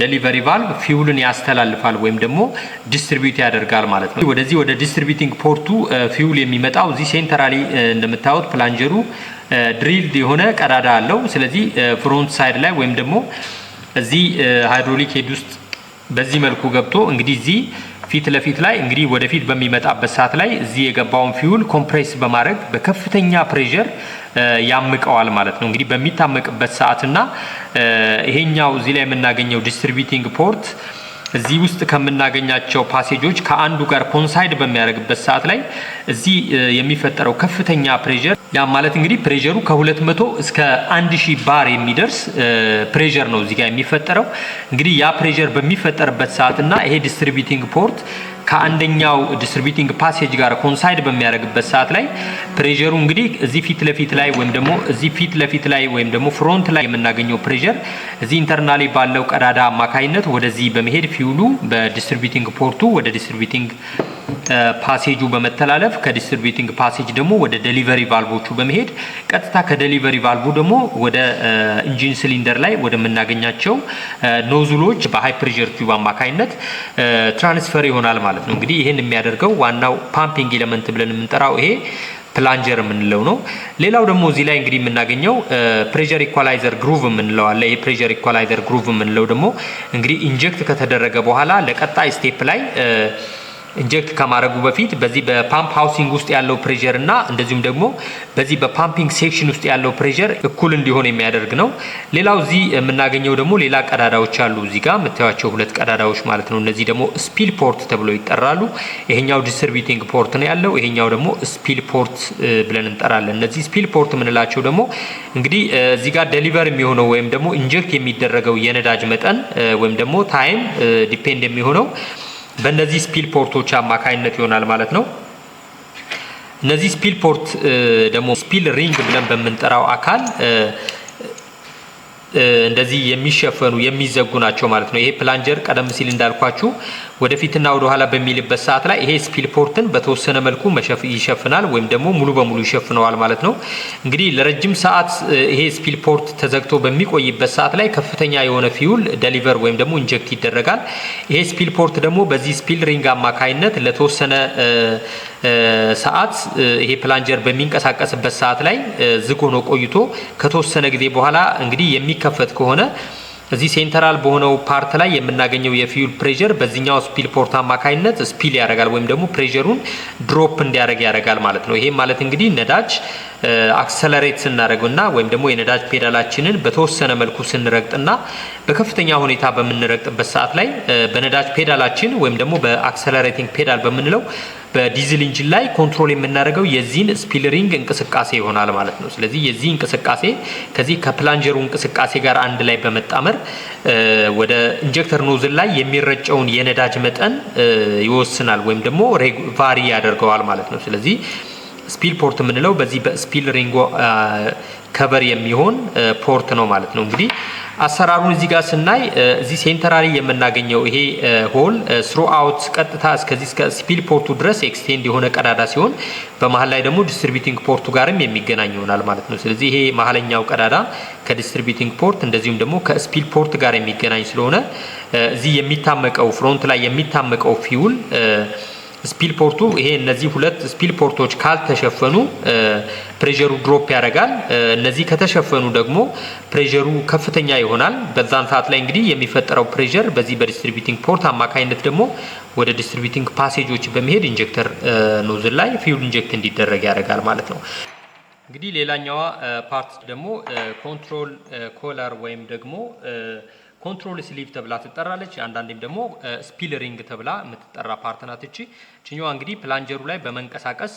ዴሊቨሪ ቫልቭ ፊውልን ያስተላልፋል ወይም ደግሞ ዲስትሪቢዩት ያደርጋል ማለት ነው። ወደዚህ ወደ ዲስትሪቢዩቲንግ ፖርቱ ፊውል የሚመጣው እዚህ ሴንትራሊ እንደምታዩት ፕላንጀሩ ድሪልድ የሆነ ቀዳዳ አለው። ስለዚህ ፍሮንት ሳይድ ላይ ወይም ደግሞ እዚህ ሃይድሮሊክ ሄድ ውስጥ በዚህ መልኩ ገብቶ እንግዲህ እዚህ ፊት ለፊት ላይ እንግዲህ ወደፊት በሚመጣበት ሰዓት ላይ እዚህ የገባውን ፊውል ኮምፕሬስ በማድረግ በከፍተኛ ፕሬሸር ያምቀዋል ማለት ነው። እንግዲህ በሚታመቅበት ሰዓትና ይሄኛው እዚህ ላይ የምናገኘው ዲስትሪቢዩቲንግ ፖርት እዚህ ውስጥ ከምናገኛቸው ፓሴጆች ከአንዱ ጋር ኮንሳይድ በሚያደርግበት ሰዓት ላይ እዚህ የሚፈጠረው ከፍተኛ ፕሬሸር ያ ማለት እንግዲህ ፕሬሸሩ ከ200 እስከ 1000 ባር የሚደርስ ፕሬሸር ነው እዚህ ጋር የሚፈጠረው። እንግዲህ ያ ፕሬሸር በሚፈጠርበት ሰዓትና ይሄ ዲስትሪቢዩቲንግ ፖርት ከአንደኛው ዲስትሪቢዩቲንግ ፓሴጅ ጋር ኮንሳይድ በሚያደርግበት ሰዓት ላይ ፕሬሸሩ እንግዲህ እዚህ ፊት ለፊት ላይ ወይም ደግሞ እዚህ ፊት ለፊት ላይ ወይም ደግሞ ፍሮንት ላይ የምናገኘው ፕሬሸር እዚህ ኢንተርናሊ ባለው ቀዳዳ አማካይነት ወደዚህ በመሄድ ፊውሉ በዲስትሪቢዩቲንግ ፖርቱ ወደ ዲስትሪቢዩቲንግ ፓሴጁ በመተላለፍ ከዲስትሪቢዩቲንግ ፓሴጅ ደግሞ ወደ ዴሊቨሪ ቫልቮቹ በመሄድ ቀጥታ ከዴሊቨሪ ቫልቭ ደግሞ ወደ ኢንጂን ሲሊንደር ላይ ወደ ምናገኛቸው ኖዝሎች በሃይ ፕሬሸር ቲዩብ አማካይነት ትራንስፈር ይሆናል ማለት ነው። እንግዲህ ይሄን የሚያደርገው ዋናው ፓምፒንግ ኤሌመንት ብለን የምንጠራው ይሄ ፕላንጀር የምንለው ነው። ሌላው ደግሞ እዚህ ላይ እንግዲህ የምናገኘው ፕሬሸር ኢኳላይዘር ግሩቭ የምንለው አለ። ይሄ ፕሬሸር ኢኳላይዘር ግሩቭ የምንለው ደግሞ እንግዲህ ኢንጀክት ከተደረገ በኋላ ለቀጣይ ስቴፕ ላይ ኢንጀክት ከማድረጉ በፊት በዚህ በፓምፕ ሃውሲንግ ውስጥ ያለው ፕሬሸር እና እንደዚሁም ደግሞ በዚህ በፓምፒንግ ሴክሽን ውስጥ ያለው ፕሬሸር እኩል እንዲሆን የሚያደርግ ነው። ሌላው እዚህ የምናገኘው ደግሞ ሌላ ቀዳዳዎች አሉ። እዚህ ጋር የምታዩቸው ሁለት ቀዳዳዎች ማለት ነው። እነዚህ ደግሞ ስፒል ፖርት ተብለው ይጠራሉ። ይሄኛው ዲስትሪቢዩቲንግ ፖርት ነው ያለው፣ ይሄኛው ደግሞ ስፒል ፖርት ብለን እንጠራለን። እነዚህ ስፒል ፖርት የምንላቸው ደግሞ እንግዲህ እዚህ ጋር ዴሊቨር የሚሆነው ወይም ደግሞ ኢንጀክት የሚደረገው የነዳጅ መጠን ወይም ደግሞ ታይም ዲፔንድ የሚሆነው በእነዚህ ስፒል ፖርቶች አማካይነት ይሆናል ማለት ነው። እነዚህ ስፒል ፖርት ደግሞ ስፒል ሪንግ ብለን በምንጠራው አካል እንደዚህ የሚሸፈኑ የሚዘጉ ናቸው ማለት ነው። ይሄ ፕላንጀር ቀደም ሲል እንዳልኳችሁ ወደፊትና ወደ ኋላ በሚልበት ሰዓት ላይ ይሄ ስፒል ፖርትን በተወሰነ መልኩ ይሸፍናል ወይም ደግሞ ሙሉ በሙሉ ይሸፍነዋል ማለት ነው። እንግዲህ ለረጅም ሰዓት ይሄ ስፒል ፖርት ተዘግቶ በሚቆይበት ሰዓት ላይ ከፍተኛ የሆነ ፊውል ዴሊቨር ወይም ደግሞ ኢንጀክት ይደረጋል። ይሄ ስፒል ፖርት ደግሞ በዚህ ስፒል ሪንግ አማካይነት ለተወሰነ ሰዓት ይሄ ፕላንጀር በሚንቀሳቀስበት ሰዓት ላይ ዝግ ሆኖ ቆይቶ ከተወሰነ ጊዜ በኋላ እንግዲህ የሚከፈት ከሆነ እዚህ ሴንትራል በሆነው ፓርት ላይ የምናገኘው የፊውል ፕሬሸር በዚህኛው ስፒል ፖርት አማካይነት ስፒል ያደርጋል ወይም ደግሞ ፕሬሸሩን ድሮፕ እንዲያደርግ ያደርጋል ማለት ነው። ይሄ ማለት እንግዲህ ነዳጅ አክሰለሬት ስናደርግና ወይም ደግሞ የነዳጅ ፔዳላችንን በተወሰነ መልኩ ስንረግጥና በከፍተኛ ሁኔታ በምንረግጥበት ሰዓት ላይ በነዳጅ ፔዳላችን ወይም ደግሞ በአክሰለሬቲንግ ፔዳል በምንለው በዲዝል ኢንጂን ላይ ኮንትሮል የምናደርገው የዚህን ስፒል ሪንግ እንቅስቃሴ ይሆናል ማለት ነው። ስለዚህ የዚህ እንቅስቃሴ ከዚህ ከፕላንጀሩ እንቅስቃሴ ጋር አንድ ላይ በመጣመር ወደ ኢንጀክተር ኖዝል ላይ የሚረጨውን የነዳጅ መጠን ይወስናል ወይም ደግሞ ቫሪ ያደርገዋል ማለት ነው። ስለዚህ ስፒል ፖርት የምንለው በዚህ በስፒል ሪንጎ ከቨር የሚሆን ፖርት ነው ማለት ነው። እንግዲህ አሰራሩን እዚህ ጋር ስናይ እዚህ ሴንተራሊ የምናገኘው ይሄ ሆል ስሩ አውት ቀጥታ እስከዚህ እስከ ስፒል ፖርቱ ድረስ ኤክስቴንድ የሆነ ቀዳዳ ሲሆን በመሃል ላይ ደግሞ ዲስትሪቢዩቲንግ ፖርቱ ጋርም የሚገናኝ ይሆናል ማለት ነው። ስለዚህ ይሄ መሀለኛው ቀዳዳ ከዲስትሪቢዩቲንግ ፖርት እንደዚሁም ደግሞ ከስፒል ፖርት ጋር የሚገናኝ ስለሆነ እዚህ የሚታመቀው ፍሮንት ላይ የሚታመቀው ፊውል ስፒል ፖርቱ ይሄ እነዚህ ሁለት ስፒል ፖርቶች ካልተሸፈኑ ፕሬሸሩ ድሮፕ ያደርጋል። እነዚህ ከተሸፈኑ ደግሞ ፕሬሸሩ ከፍተኛ ይሆናል። በዛን ሰዓት ላይ እንግዲህ የሚፈጠረው ፕሬሸር በዚህ በዲስትሪቢዩቲንግ ፖርት አማካይነት ደግሞ ወደ ዲስትሪቢዩቲንግ ፓሴጆች በመሄድ ኢንጀክተር ኖዝል ላይ ፊውል ኢንጀክት እንዲደረግ ያደርጋል ማለት ነው። እንግዲህ ሌላኛዋ ፓርት ደግሞ ኮንትሮል ኮለር ወይም ደግሞ ኮንትሮል ስሊቭ ተብላ ትጠራለች። አንዳንዴም ደግሞ ስፒል ሪንግ ተብላ የምትጠራ ፓርት ናት። እቺኛዋ እንግዲህ ፕላንጀሩ ላይ በመንቀሳቀስ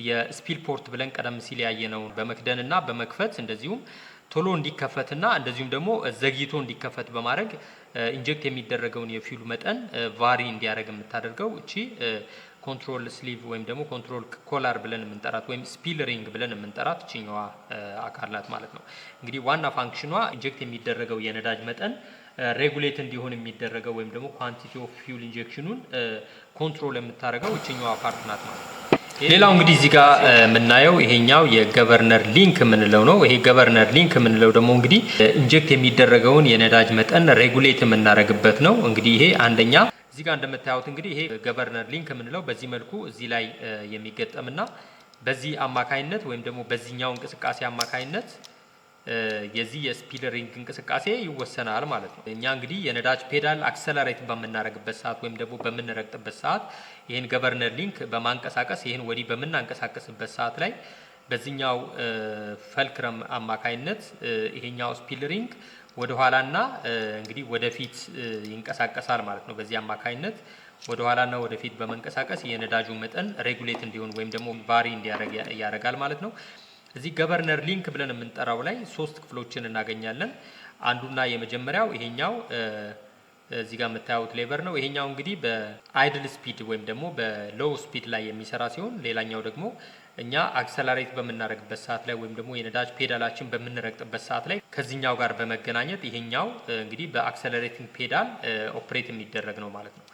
የስፒል ፖርት ብለን ቀደም ሲል ያየነው በመክደንና በመክፈት እንደዚሁም ቶሎ እንዲከፈትና እንደዚሁም ደግሞ ዘግይቶ እንዲከፈት በማድረግ ኢንጀክት የሚደረገውን የፊውል መጠን ቫሪ እንዲያደርግ የምታደርገው እቺ ኮንትሮል ስሊቭ ወይም ደግሞ ኮንትሮል ኮላር ብለን የምንጠራት ወይም ስፒል ሪንግ ብለን የምንጠራት እቺኛዋ አካል ናት ማለት ነው። እንግዲህ ዋና ፋንክሽኗ ኢንጀክት የሚደረገው የነዳጅ መጠን ሬጉሌት እንዲሆን የሚደረገው ወይም ደግሞ ኳንቲቲ ኦፍ ፊውል ኢንጀክሽኑን ኮንትሮል የምታደርገው እቺኛዋ ፓርት ናት ማለት ነው። ሌላው እንግዲህ እዚህ ጋር የምናየው ይሄኛው የገቨርነር ሊንክ የምንለው ነው። ይሄ ገቨርነር ሊንክ የምንለው ደግሞ እንግዲህ ኢንጀክት የሚደረገውን የነዳጅ መጠን ሬጉሌት የምናደርግበት ነው። እንግዲህ ይሄ አንደኛ እዚህ ጋር እንደምታዩት እንግዲህ ይሄ ገቨርነር ሊንክ የምንለው በዚህ መልኩ እዚህ ላይ የሚገጠምና በዚህ አማካይነት ወይም ደግሞ በዚህኛው እንቅስቃሴ አማካይነት የዚህ የስፒለሪንግ እንቅስቃሴ ይወሰናል ማለት ነው። እኛ እንግዲህ የነዳጅ ፔዳል አክሰለሬት በምናደርግበት ሰዓት ወይም ደግሞ በምንረግጥበት ሰዓት ይሄን ገቨርነር ሊንክ በማንቀሳቀስ ይሄን ወዲህ በምናንቀሳቀስበት ሰዓት ላይ በዚህኛው ፈልክረም አማካይነት ይሄኛው ስፒለሪንግ ወደ ኋላና እንግዲህ ወደፊት ይንቀሳቀሳል ማለት ነው። በዚህ አማካይነት ወደ ኋላና ወደፊት በመንቀሳቀስ የነዳጁ መጠን ሬጉሌት እንዲሆን ወይም ደግሞ ቫሪ እንዲያደርግ ያደርጋል ማለት ነው። እዚህ ገቨርነር ሊንክ ብለን የምንጠራው ላይ 3 ክፍሎችን እናገኛለን። አንዱና የመጀመሪያው ይሄኛው እዚህ ጋር የምታዩት ሌቨር ነው። ይሄኛው እንግዲህ በአይድል ስፒድ ወይም ደግሞ በሎው ስፒድ ላይ የሚሰራ ሲሆን ሌላኛው ደግሞ እኛ አክሰለሬት በምናደርግበት ሰዓት ላይ ወይም ደግሞ የነዳጅ ፔዳላችን በምንረግጥበት ሰዓት ላይ ከዚህኛው ጋር በመገናኘት ይሄኛው እንግዲህ በአክሰለሬቲንግ ፔዳል ኦፕሬት የሚደረግ ነው ማለት ነው።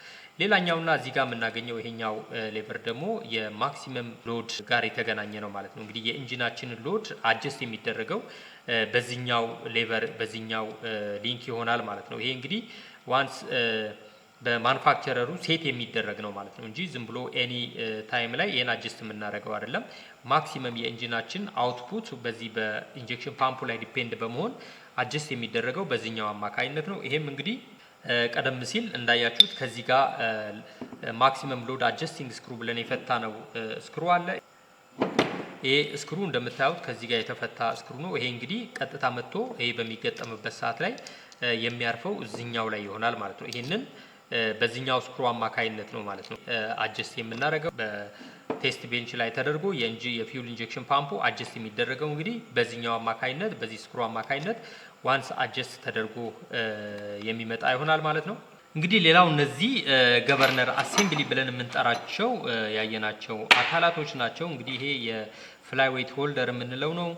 ሌላኛውና እዚህ ጋር የምናገኘው ይሄኛው ሌቨር ደግሞ የማክሲመም ሎድ ጋር የተገናኘ ነው ማለት ነው። እንግዲህ የኢንጂናችንን ሎድ አጀስት የሚደረገው በዚህኛው ሌቨር በዚህኛው ሊንክ ይሆናል ማለት ነው። ይሄ እንግዲህ ዋንስ በማኑፋክቸረሩ ሴት የሚደረግ ነው ማለት ነው እንጂ ዝም ብሎ ኤኒ ታይም ላይ ይሄን አጀስት የምናደርገው አይደለም። ማክሲመም የኢንጂናችን አውትፑት በዚህ በኢንጀክሽን ፓምፑ ላይ ዲፔንድ በመሆን አጀስት የሚደረገው በዚህኛው አማካይነት ነው። ይሄም እንግዲህ ቀደም ሲል እንዳያችሁት ከዚህ ጋር ማክሲመም ሎድ አጀስቲንግ ስክሩ ብለን የፈታ ነው ስክሩ አለ። ይሄ ስክሩ እንደምታዩት ከዚህ ጋር የተፈታ ስክሩ ነው። ይሄ እንግዲህ ቀጥታ መጥቶ ይሄ በሚገጠምበት ሰዓት ላይ የሚያርፈው እዚህኛው ላይ ይሆናል ማለት ነው። ይሄንን በዚህኛው ስክሩ አማካይነት ነው ማለት ነው አጀስት የምናደርገው። በቴስት ቤንች ላይ ተደርጎ የፊውል ኢንጀክሽን ፓምፑ አጀስት የሚደረገው እንግዲህ በዚህኛው አማካይነት በዚህ ስክሩ አማካይነት ዋንስ አጀስት ተደርጎ የሚመጣ ይሆናል ማለት ነው። እንግዲህ ሌላው እነዚህ ገቨርነር አሴምብሊ ብለን የምንጠራቸው ያየናቸው አካላቶች ናቸው። እንግዲህ ይሄ የፍላይዌት ሆልደር የምንለው ነው።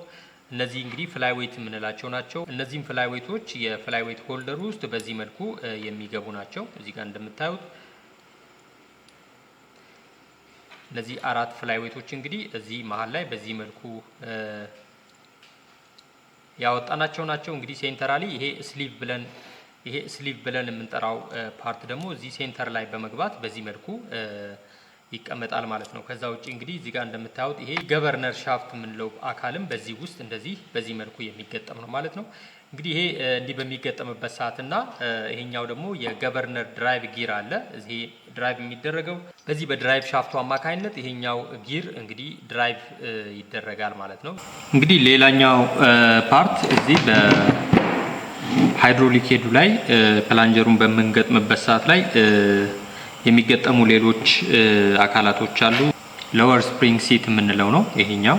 እነዚህ እንግዲህ ፍላይዌት የምንላቸው ናቸው። እነዚህም ፍላይዌቶች የፍላይዌት ሆልደር ውስጥ በዚህ መልኩ የሚገቡ ናቸው። እዚህ ጋር እንደምታዩት እነዚህ 4 ፍላይዌቶች እንግዲህ እዚህ መሀል ላይ በዚህ መልኩ ያወጣናቸው ናቸው። እንግዲህ ሴንተራሊ ይሄ ስሊቭ ብለን የምንጠራው ፓርት ደግሞ እዚህ ሴንተር ላይ በመግባት በዚህ መልኩ ይቀመጣል ማለት ነው። ከዛ ውጪ እንግዲህ እዚህ ጋር እንደምታዩት ይሄ ገቨርነር ሻፍት የምንለው አካልም በዚህ ውስጥ እንደዚህ በዚህ መልኩ የሚገጠም ነው ማለት ነው። እንግዲህ ይሄ እንዲህ በሚገጠምበት ሰዓትና ይሄኛው ደግሞ የገቨርነር ድራይቭ ጊር አለ። እዚህ ድራይቭ የሚደረገው በዚህ በድራይቭ ሻፍቱ አማካይነት ይሄኛው ጊር እንግዲህ ድራይቭ ይደረጋል ማለት ነው። እንግዲህ ሌላኛው ፓርት እዚህ በሃይድሮሊክ ሄዱ ላይ ፕላንጀሩን በምንገጥምበት ሰዓት ላይ የሚገጠሙ ሌሎች አካላቶች አሉ። ሎወር ስፕሪንግ ሲት የምንለው ነው ይሄኛው።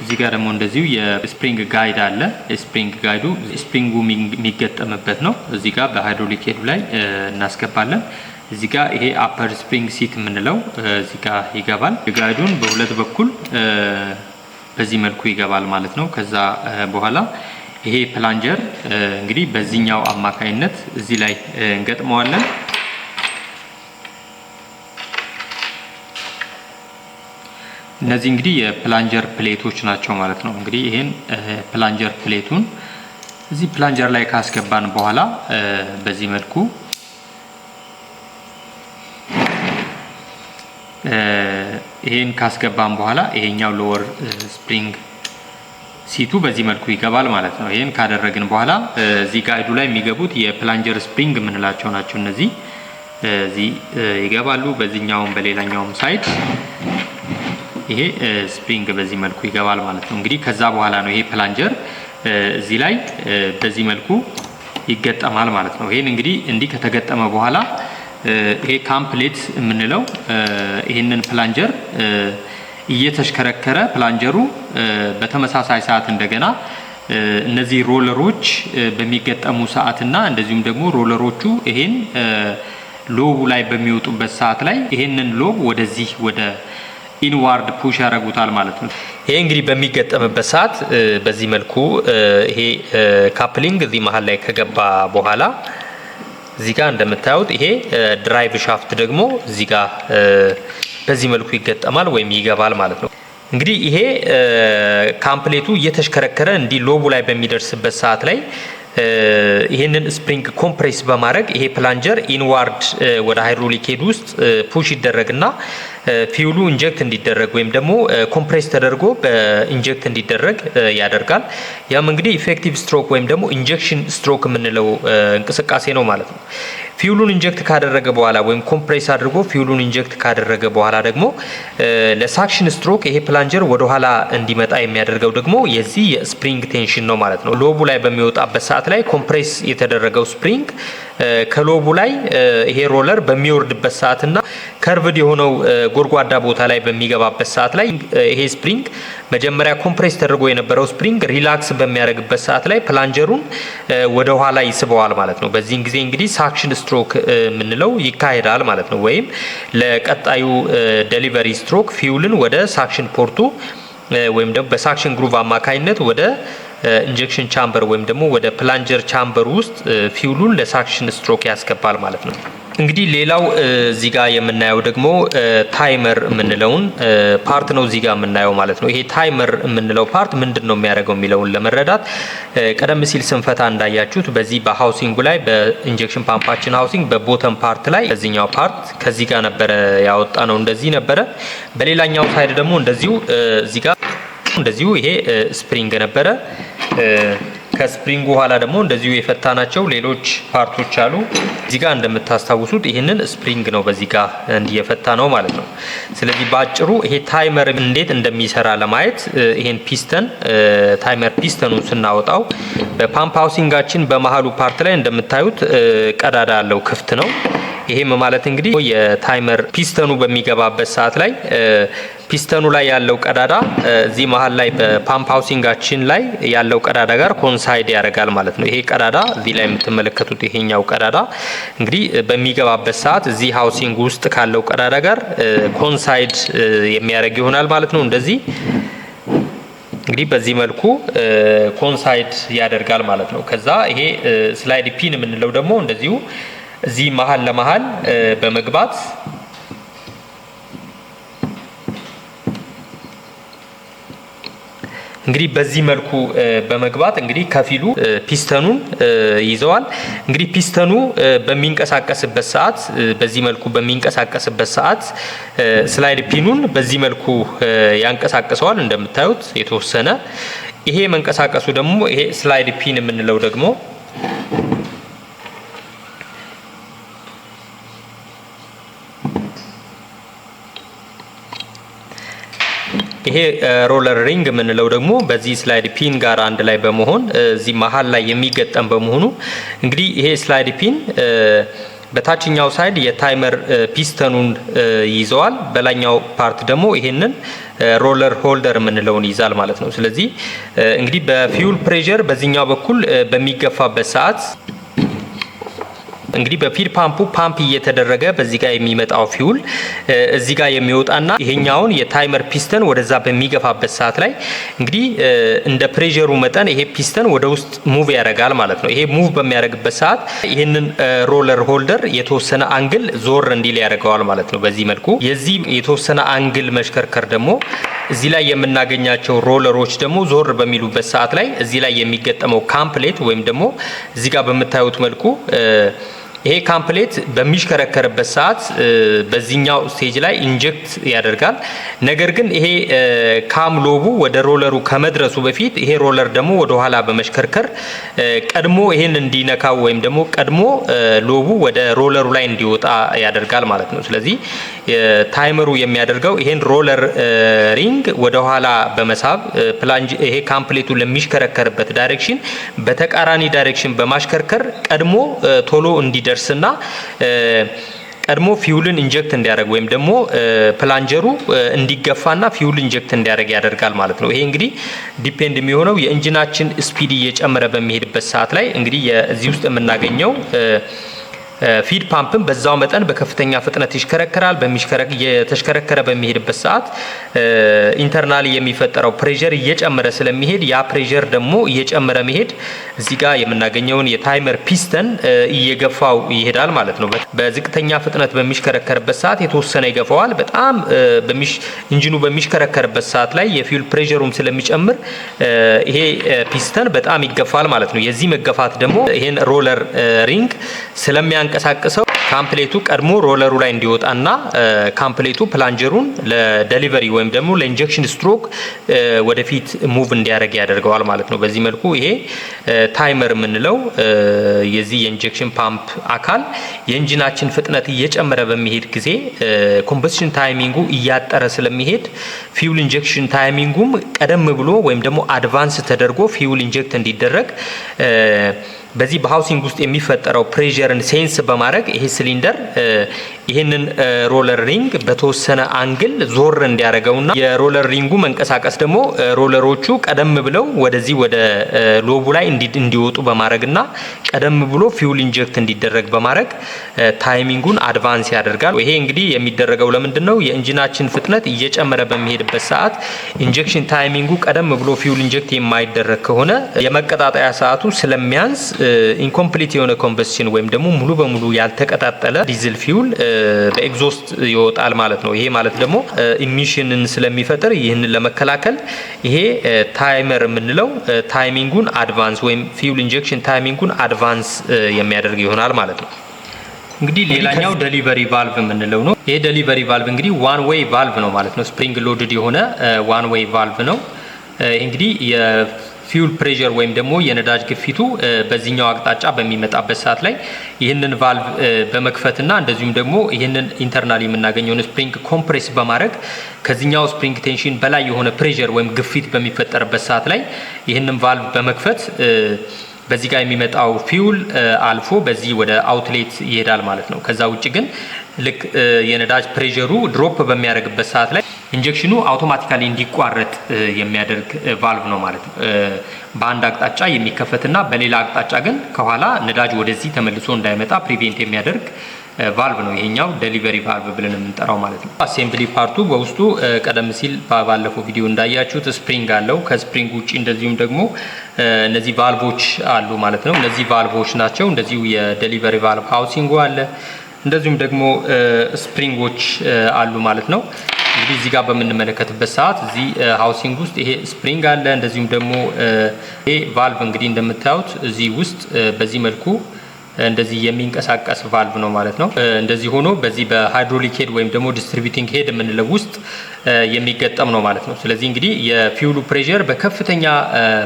እዚህ ጋር ደግሞ እንደዚሁ የስፕሪንግ ጋይድ አለ። ስፕሪንግ ጋይዱ ስፕሪንጉ የሚገጠምበት ነው። እዚህ ጋር በሃይድሮሊክ ሄዱ ላይ እናስገባለን። እዚህ ጋር ይሄ አፐር ስፕሪንግ ሲት የምንለው እዚህ ጋር ይገባል። ጋይዱን በሁለት በኩል በዚህ መልኩ ይገባል ማለት ነው። ከዛ በኋላ ይሄ ፕላንጀር እንግዲህ በዚህኛው አማካይነት እዚህ ላይ እንገጥመዋለን። እነዚህ እንግዲህ የፕላንጀር ፕሌቶች ናቸው ማለት ነው። እንግዲህ ይሄን ፕላንጀር ፕሌቱን እዚህ ፕላንጀር ላይ ካስገባን በኋላ በዚህ መልኩ ይሄን ካስገባን በኋላ ይሄኛው ሎወር ስፕሪንግ ሲቱ በዚህ መልኩ ይገባል ማለት ነው። ይሄን ካደረግን በኋላ እዚህ ጋይዱ ላይ የሚገቡት የፕላንጀር ስፕሪንግ የምንላቸው ናቸው። እነዚህ እዚህ ይገባሉ። በዚህኛውም በሌላኛውም ሳይድ ይሄ ስፕሪንግ በዚህ መልኩ ይገባል ማለት ነው። እንግዲህ ከዛ በኋላ ነው ይሄ ፕላንጀር እዚህ ላይ በዚህ መልኩ ይገጠማል ማለት ነው። ይሄን እንግዲህ እንዲህ ከተገጠመ በኋላ ይሄ ካምፕሌት የምንለው ይሄንን ፕላንጀር እየተሽከረከረ ፕላንጀሩ በተመሳሳይ ሰዓት እንደገና እነዚህ ሮለሮች በሚገጠሙ ሰዓትና እንደዚሁም ደግሞ ሮለሮቹ ይሄን ሎቡ ላይ በሚወጡበት ሰዓት ላይ ይሄንን ሎብ ወደዚህ ወደ ኢንዋርድ ፑሽ ያደርጉታል ማለት ነው። ይሄ እንግዲህ በሚገጠምበት ሰዓት በዚህ መልኩ ይሄ ካፕሊንግ እዚህ መሀል ላይ ከገባ በኋላ እዚህ ጋር እንደምታዩት ይሄ ድራይቭ ሻፍት ደግሞ እዚህ ጋር በዚህ መልኩ ይገጠማል ወይም ይገባል ማለት ነው። እንግዲህ ይሄ ካምፕሌቱ እየተሽከረከረ እንዲህ ሎቡ ላይ በሚደርስበት ሰዓት ላይ ይሄንን ስፕሪንግ ኮምፕሬስ በማድረግ ይሄ ፕላንጀር ኢንዋርድ ወደ ሃይድሮሊክ ሄድ ውስጥ ፑሽ ይደረግና ፊውሉ ኢንጀክት እንዲደረግ ወይም ደግሞ ኮምፕሬስ ተደርጎ በኢንጀክት እንዲደረግ ያደርጋል። ያም እንግዲህ ኢፌክቲቭ ስትሮክ ወይም ደግሞ ኢንጀክሽን ስትሮክ የምንለው እንቅስቃሴ ነው ማለት ነው። ፊውሉን ኢንጀክት ካደረገ በኋላ ወይም ኮምፕሬስ አድርጎ ፊውሉን ኢንጀክት ካደረገ በኋላ ደግሞ ለሳክሽን ስትሮክ ይሄ ፕላንጀር ወደ ኋላ እንዲመጣ የሚያደርገው ደግሞ የዚህ የስፕሪንግ ቴንሽን ነው ማለት ነው። ሎቡ ላይ በሚወጣበት ሰዓት ላይ ኮምፕሬስ የተደረገው ስፕሪንግ ከሎቡ ላይ ይሄ ሮለር በሚወርድበት ሰዓትና ከርቭድ የሆነው ጎርጓዳ ቦታ ላይ በሚገባበት ሰዓት ላይ ይሄ ስፕሪንግ መጀመሪያ ኮምፕሬስ ተደርጎ የነበረው ስፕሪንግ ሪላክስ በሚያደርግበት ሰዓት ላይ ፕላንጀሩን ወደ ኋላ ይስበዋል ማለት ነው። በዚህን ጊዜ እንግዲህ ሳክሽን ስትሮክ የምንለው ይካሄዳል ማለት ነው። ወይም ለቀጣዩ ዴሊቨሪ ስትሮክ ፊውልን ወደ ሳክሽን ፖርቱ ወይም ደግሞ በሳክሽን ግሩቭ አማካኝነት ወደ ኢንጀክሽን ቻምበር ወይም ደግሞ ወደ ፕላንጀር ቻምበር ውስጥ ፊውሉን ለሳክሽን ስትሮክ ያስገባል ማለት ነው። እንግዲህ ሌላው እዚህ ጋር የምናየው ደግሞ ታይመር የምንለውን ፓርት ነው እዚህ ጋር የምናየው ማለት ነው። ይሄ ታይመር የምንለው ፓርት ምንድን ነው የሚያደርገው የሚለውን ለመረዳት ቀደም ሲል ስንፈታ እንዳያችሁት በዚህ በሃውሲንጉ ላይ በኢንጀክሽን ፓምፓችን ሃውሲንግ በቦተም ፓርት ላይ በዚህኛው ፓርት ከዚህ ጋር ነበረ ያወጣ ነው እንደዚህ ነበረ። በሌላኛው ሳይድ ደግሞ እንደዚሁ እዚህ ጋር እንደዚሁ ይሄ ስፕሪንግ ነበረ። ከስፕሪንግ በኋላ ደግሞ እንደዚሁ የፈታናቸው ሌሎች ፓርቶች አሉ። እዚህ ጋር እንደምታስታውሱት ይሄንን ስፕሪንግ ነው በዚህ ጋር እንዲየፈታ ነው ማለት ነው። ስለዚህ ባጭሩ ይሄ ታይመር እንዴት እንደሚሰራ ለማየት ይሄን ፒስተን ታይመር ፒስተኑን ስናወጣው በፓምፕ ሃውሲንጋችን በመሃሉ ፓርት ላይ እንደምታዩት ቀዳዳ ያለው ክፍት ነው። ይሄም ማለት እንግዲህ የታይመር ፒስተኑ በሚገባበት ሰዓት ላይ ፒስተኑ ላይ ያለው ቀዳዳ እዚህ መሃል ላይ በፓምፕ ሃውሲንጋችን ላይ ያለው ቀዳዳ ጋር ኮንሳይድ ያደርጋል ማለት ነው። ይሄ ቀዳዳ እዚህ ላይ የምትመለከቱት ይሄኛው ቀዳዳ እንግዲህ በሚገባበት ሰዓት እዚህ ሃውሲንግ ውስጥ ካለው ቀዳዳ ጋር ኮንሳይድ የሚያደርግ ይሆናል ማለት ነው። እንደዚህ እንግዲህ በዚህ መልኩ ኮንሳይድ ያደርጋል ማለት ነው። ከዛ ይሄ ስላይድ ፒን የምንለው ደግሞ እንደዚሁ እዚህ መሃል ለመሃል በመግባት እንግዲህ በዚህ መልኩ በመግባት እንግዲህ ከፊሉ ፒስተኑን ይዘዋል። እንግዲህ ፒስተኑ በሚንቀሳቀስበት ሰዓት በዚህ መልኩ በሚንቀሳቀስበት ሰዓት ስላይድ ፒኑን በዚህ መልኩ ያንቀሳቅሰዋል እንደምታዩት የተወሰነ። ይሄ መንቀሳቀሱ ደግሞ ይሄ ስላይድ ፒን የምንለው ደግሞ ይሄ ሮለር ሪንግ የምንለው ደግሞ በዚህ ስላይድ ፒን ጋር አንድ ላይ በመሆን እዚህ መሃል ላይ የሚገጠም በመሆኑ እንግዲህ ይሄ ስላይድ ፒን በታችኛው ሳይድ የታይመር ፒስተኑን ይዘዋል። በላይኛው ፓርት ደግሞ ይሄንን ሮለር ሆልደር የምንለውን ይዛል ማለት ነው። ስለዚህ እንግዲህ በፊውል ፕሬሸር በዚህኛው በኩል በሚገፋበት ሰዓት እንግዲህ በፊድ ፓምፑ ፓምፕ እየተደረገ በዚህ ጋር የሚመጣው ፊውል እዚህ ጋር የሚወጣና ይሄኛውን የታይመር ፒስተን ወደዛ በሚገፋበት ሰዓት ላይ እንግዲህ እንደ ፕሬሸሩ መጠን ይሄ ፒስተን ወደ ውስጥ ሙቭ ያደርጋል ማለት ነው። ይሄ ሙቭ በሚያደርግበት ሰዓት ይሄንን ሮለር ሆልደር የተወሰነ አንግል ዞር እንዲል ያደርገዋል ማለት ነው። በዚህ መልኩ የዚህ የተወሰነ አንግል መሽከርከር ደግሞ እዚህ ላይ የምናገኛቸው ሮለሮች ደግሞ ዞር በሚሉበት ሰዓት ላይ እዚህ ላይ የሚገጠመው ካምፕሌት ወይም ደግሞ እዚህ ጋር በምታዩት መልኩ ይሄ ካምፕሌት በሚሽከረከርበት ሰዓት በዚህኛው ስቴጅ ላይ ኢንጀክት ያደርጋል። ነገር ግን ይሄ ካም ሎቡ ወደ ሮለሩ ከመድረሱ በፊት ይሄ ሮለር ደግሞ ወደ ኋላ በመሽከርከር ቀድሞ ይሄን እንዲነካው ወይም ደግሞ ቀድሞ ሎቡ ወደ ሮለሩ ላይ እንዲወጣ ያደርጋል ማለት ነው። ስለዚህ ታይመሩ የሚያደርገው ይሄን ሮለር ሪንግ ወደ ኋላ በመሳብ ፕላንጅ ይሄ ካምፕሌቱ ለሚሽከረከርበት ዳይሬክሽን በተቃራኒ ዳይሬክሽን በማሽከርከር ቀድሞ ቶሎ እንዲደርስና ቀድሞ ፊውልን ኢንጀክት እንዲያደርግ ወይም ደግሞ ፕላንጀሩ እንዲገፋና ፊውል ኢንጀክት እንዲያደርግ ያደርጋል ማለት ነው። ይሄ እንግዲህ ዲፔንድ የሚሆነው የኢንጂናችን ስፒድ እየጨመረ በሚሄድበት ሰዓት ላይ እንግዲህ እዚህ ውስጥ የምናገኘው ፊድ ፓምፕም በዛው መጠን በከፍተኛ ፍጥነት ይሽከረከራል። የተሽከረከረ በሚሄድበት ሰዓት ኢንተርናሊ የሚፈጠረው ፕሬሸር እየጨመረ ስለሚሄድ ያ ፕሬሸር ደግሞ እየጨመረ መሄድ እዚህ ጋር የምናገኘውን የታይመር ፒስተን እየገፋው ይሄዳል ማለት ነው። በዝቅተኛ ፍጥነት በሚሽከረከርበት ሰዓት የተወሰነ ይገፋዋል። በጣም ኢንጂኑ በሚሽከረከርበት ሰዓት ላይ የፊውል ፕሬሸሩም ስለሚጨምር ይሄ ፒስተን በጣም ይገፋል ማለት ነው። የዚህ መገፋት ደግሞ ይሄን ሮለር ሪንግ ስለሚያንቀሳቅሰው ካምፕሌቱ ቀድሞ ሮለሩ ላይ እንዲወጣና ካምፕሌቱ ፕላንጀሩን ለዴሊቨሪ ወይም ደግሞ ለኢንጀክሽን ስትሮክ ወደፊት ሙቭ እንዲያደርግ ያደርገዋል ማለት ነው። በዚህ መልኩ ይሄ ታይመር የምንለው የዚህ የኢንጀክሽን ፓምፕ አካል የኢንጂናችን ፍጥነት እየጨመረ በሚሄድ ጊዜ ኮምበስሽን ታይሚንጉ እያጠረ ስለሚሄድ ፊውል ኢንጀክሽን ታይሚንጉም ቀደም ብሎ ወይም ደግሞ አድቫንስ ተደርጎ ፊውል ኢንጀክት እንዲደረግ በዚህ በሃውሲንግ ውስጥ የሚፈጠረው ፕሬሸርን ሴንስ በማድረግ ይሄ ሲሊንደር ይሄንን ሮለር ሪንግ በተወሰነ አንግል ዞር እንዲያደርገውና የሮለር ሪንጉ መንቀሳቀስ ደግሞ ሮለሮቹ ቀደም ብለው ወደዚህ ወደ ሎቡ ላይ እንዲወጡ በማድረግና ቀደም ብሎ ፊውል ኢንጀክት እንዲደረግ በማድረግ ታይሚንጉን አድቫንስ ያደርጋል። ይሄ እንግዲህ የሚደረገው ለምንድነው? የኢንጂናችን ፍጥነት እየጨመረ በሚሄድበት ሰዓት ኢንጀክሽን ታይሚንጉ ቀደም ብሎ ፊውል ኢንጀክት የማይደረግ ከሆነ የመቀጣጠያ ሰዓቱ ስለሚያንስ ኢንኮምፕሊት የሆነ ኮምበስሽን ወይም ደግሞ ሙሉ በሙሉ ያልተቀጣጠለ ዲዝል ፊውል በኤግዞስት ይወጣል ማለት ነው። ይሄ ማለት ደግሞ ኢሚሽንን ስለሚፈጥር ይህንን ለመከላከል ይሄ ታይመር የምንለው ታይሚንጉን አድቫንስ ወይም ፊውል ኢንጀክሽን ታይሚንጉን አድቫንስ የሚያደርግ ይሆናል ማለት ነው። እንግዲህ ሌላኛው ዴሊቨሪ ቫልቭ የምንለው ነው። ይሄ ዴሊቨሪ ቫልቭ እንግዲህ ዋን ዌይ ቫልቭ ነው ማለት ነው። ስፕሪንግ ሎድድ የሆነ ዋን ዌይ ቫልቭ ነው። እንግዲህ ፊውል ፕሬሸር ወይም ደግሞ የነዳጅ ግፊቱ በዚህኛው አቅጣጫ በሚመጣበት ሰዓት ላይ ይህንን ቫልቭ በመክፈትና እንደዚሁም ደግሞ ይህንን ኢንተርናሊ የምናገኘውን ስፕሪንግ ኮምፕሬስ በማድረግ ከዚህኛው ስፕሪንግ ቴንሽን በላይ የሆነ ፕሬሸር ወይም ግፊት በሚፈጠርበት ሰዓት ላይ ይህንን ቫልቭ በመክፈት በዚህ ጋር የሚመጣው ፊውል አልፎ በዚህ ወደ አውትሌት ይሄዳል ማለት ነው። ከዛ ውጭ ግን ልክ የነዳጅ ፕሬሸሩ ድሮፕ በሚያደርግበት ሰዓት ላይ ኢንጀክሽኑ አውቶማቲካሊ እንዲቋረጥ የሚያደርግ ቫልቭ ነው ማለት ነው። በአንድ አቅጣጫ የሚከፈትና በሌላ አቅጣጫ ግን ከኋላ ነዳጅ ወደዚህ ተመልሶ እንዳይመጣ ፕሪቬንት የሚያደርግ ቫልቭ ነው። ይሄኛው ዴሊቨሪ ቫልቭ ብለን የምንጠራው ማለት ነው። አሴምብሊ ፓርቱ በውስጡ ቀደም ሲል ባለፈው ቪዲዮ እንዳያችሁት ስፕሪንግ አለው። ከስፕሪንግ ውጪ እንደዚሁም ደግሞ እነዚህ ቫልቮች አሉ ማለት ነው። እነዚህ ቫልቮች ናቸው። እንደዚሁ የዴሊቨሪ ቫልቭ ሃውሲንጉ አለ። እንደዚሁም ደግሞ ስፕሪንጎች አሉ ማለት ነው። እንግዲህ እዚህ ጋር በምንመለከትበት ሰዓት እዚህ ሃውሲንግ ውስጥ ይሄ ስፕሪንግ አለ። እንደዚሁም ደግሞ ይሄ ቫልቭ እንግዲህ እንደምታዩት እዚህ ውስጥ በዚህ መልኩ እንደዚህ የሚንቀሳቀስ ቫልቭ ነው ማለት ነው። እንደዚህ ሆኖ በዚህ በሃይድሮሊክ ሄድ ወይም ደግሞ ዲስትሪቢዩቲንግ ሄድ የምንለው ውስጥ የሚገጠም ነው ማለት ነው። ስለዚህ እንግዲህ የፊውሉ ፕሬሸር በከፍተኛ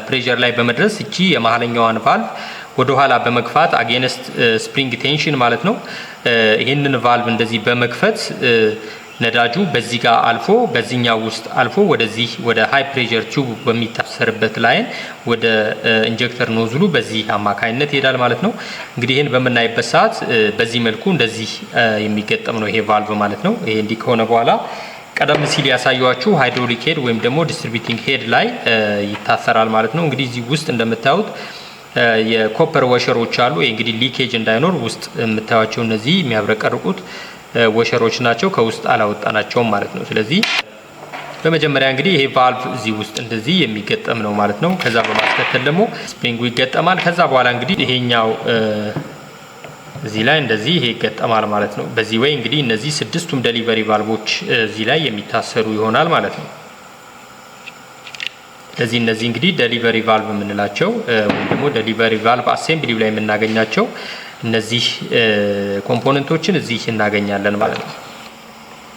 ፕሬሸር ላይ በመድረስ እቺ የመሀለኛዋን ቫልቭ ወደ ኋላ በመግፋት አጌንስት ስፕሪንግ ቴንሽን ማለት ነው ይሄንን ቫልቭ እንደዚህ በመክፈት ነዳጁ በዚህ ጋር አልፎ በዚህኛው ውስጥ አልፎ ወደዚህ ወደ ሃይ ፕሬሸር ቲዩብ በሚታሰርበት ላይን ወደ ኢንጀክተር ኖዝሉ በዚህ አማካይነት ይሄዳል ማለት ነው። እንግዲህ ይሄን በመናይበት ሰዓት በዚህ መልኩ እንደዚህ የሚገጠም ነው ይሄ ቫልቭ ማለት ነው። ይሄ እንዲህ ከሆነ በኋላ ቀደም ሲል ያሳያችሁ ሃይድሮሊክ ሄድ ወይም ደግሞ ዲስትሪቢዩቲንግ ሄድ ላይ ይታሰራል ማለት ነው። እንግዲህ እዚህ ውስጥ እንደምታዩት የኮፐር ወሸሮች አሉ። ይሄ እንግዲህ ሊኬጅ እንዳይኖር ውስጥ የምታዩቸው እነዚህ የሚያብረቀርቁት ወሸሮች ናቸው። ከውስጥ አላወጣናቸውም ማለት ነው። ስለዚህ በመጀመሪያ እንግዲህ ይሄ ቫልቭ እዚህ ውስጥ እንደዚህ የሚገጠም ነው ማለት ነው። ከዛ በማስከተል ደግሞ ስፕሪንጉ ይገጠማል። ከዛ በኋላ እንግዲህ ይሄኛው እዚህ ላይ እንደዚህ ይሄ ይገጠማል ማለት ነው። በዚህ ወይ እንግዲህ እነዚህ ስድስቱም ዴሊቨሪ ቫልቮች እዚህ ላይ የሚታሰሩ ይሆናል ማለት ነው። እነዚህ እንግዲህ ዴሊቨሪ ቫልቭ የምንላቸው ወይም ደግሞ ዴሊቨሪ ቫልቭ አሴምብሊው ላይ የምናገኛቸው እነዚህ ኮምፖነንቶችን እዚህ እናገኛለን ማለት ነው።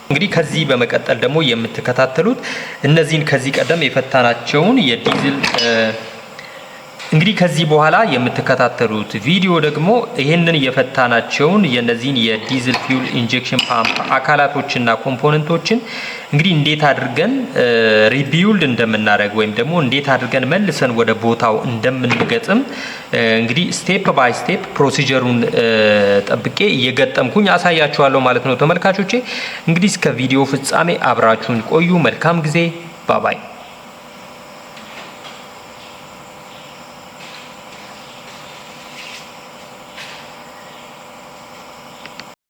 እንግዲህ ከዚህ በመቀጠል ደግሞ የምትከታተሉት እነዚህን ከዚህ ቀደም የፈታናቸውን የዲዝል እንግዲህ ከዚህ በኋላ የምትከታተሉት ቪዲዮ ደግሞ ይሄንን የፈታናቸውን የነዚህን የዲዝል ፊውል ኢንጀክሽን ፓምፕ አካላቶችና ኮምፖነንቶችን እንግዲህ እንዴት አድርገን ሪቢውልድ እንደምናደርግ ወይም ደግሞ እንዴት አድርገን መልሰን ወደ ቦታው እንደምንገጥም እንግዲህ ስቴፕ ባይ ስቴፕ ፕሮሲጀሩን ጠብቄ እየገጠምኩኝ አሳያችኋለሁ ማለት ነው። ተመልካቾቼ እንግዲህ እስከ ቪዲዮ ፍጻሜ አብራችሁን ቆዩ። መልካም ጊዜ። ባባይ